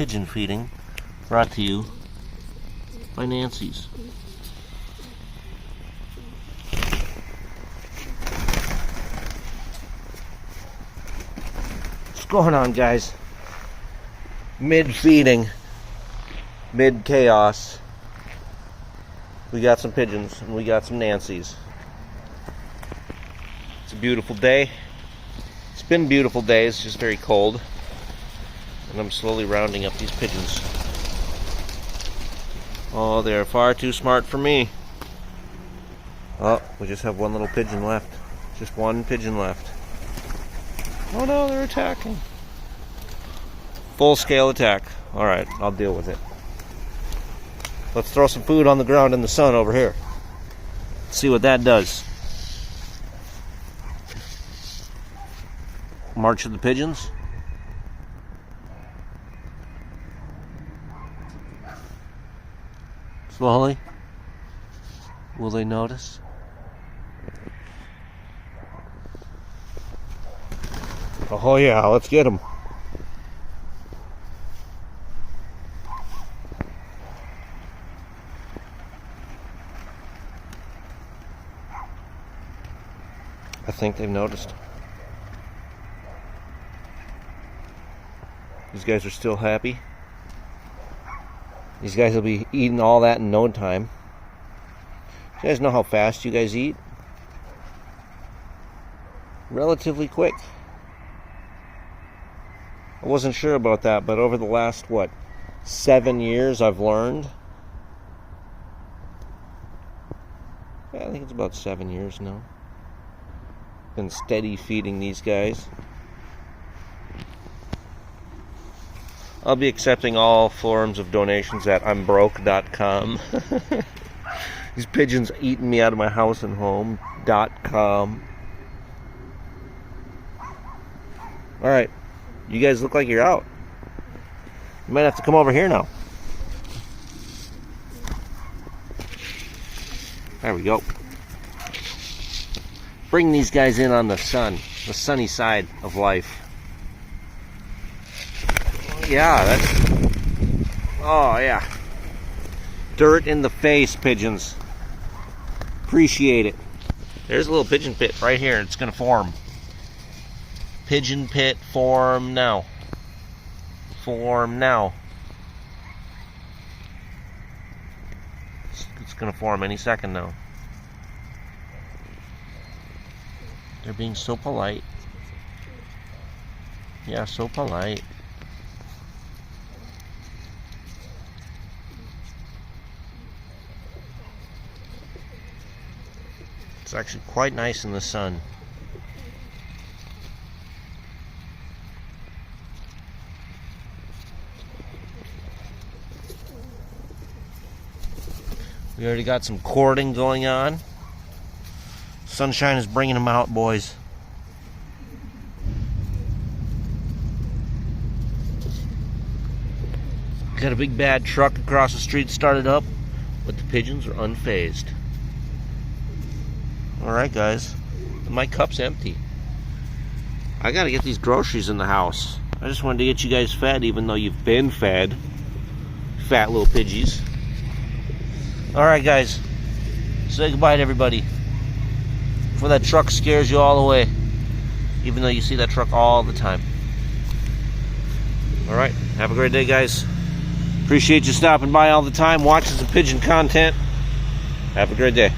pigeon feeding brought to you by Nancy's. What's going on, guys? Mid-feeding, mid-chaos, we got some pigeons and we got some Nancy's. It's a beautiful day. It's been a beautiful day, it's just very cold. And I'm slowly rounding up these pigeons. Oh, they're far too smart for me. Oh, we just have one little pigeon left. Just one pigeon left. Oh no, they're attacking. Full-scale attack. Alright, I'll deal with it. Let's throw some food on the ground in the sun over here. See what that does. March of the pigeons. Slowly. Will they notice? Oh yeah, let's get them. I think they've noticed. These guys are still happy. These guys will be eating all that in no time. You guys know how fast you guys eat? Relatively quick. I wasn't sure about that, but over the last, 7 years I've learned. Yeah, I think it's about 7 years now. Been steady feeding these guys. I'll be accepting all forms of donations at I'mBroke.com. These pigeons eating me out of my house and home.com. Alright, you guys look like you're out. You might have to come over here now. There we go. Bring these guys in on the sun, the sunny side of life. Yeah, oh yeah. Dirt in the face, pigeons. Appreciate it. There's a little pigeon pit right here. It's going to form. Pigeon pit form now. Form now. It's going to form any second now. They're being so polite. Yeah, so polite. It's actually quite nice in the sun. We already got some courting going on. Sunshine is bringing them out, boys. Got a big bad truck across the street started up, but the pigeons are unfazed. Alright guys, my cup's empty. I gotta get these groceries in the house. I just wanted to get you guys fed even though you've been fed. Fat little pidgeys. Alright guys, say goodbye to everybody. Before that truck scares you all away. Even though you see that truck all the time. Alright, have a great day guys. Appreciate you stopping by all the time, watching some pigeon content. Have a great day.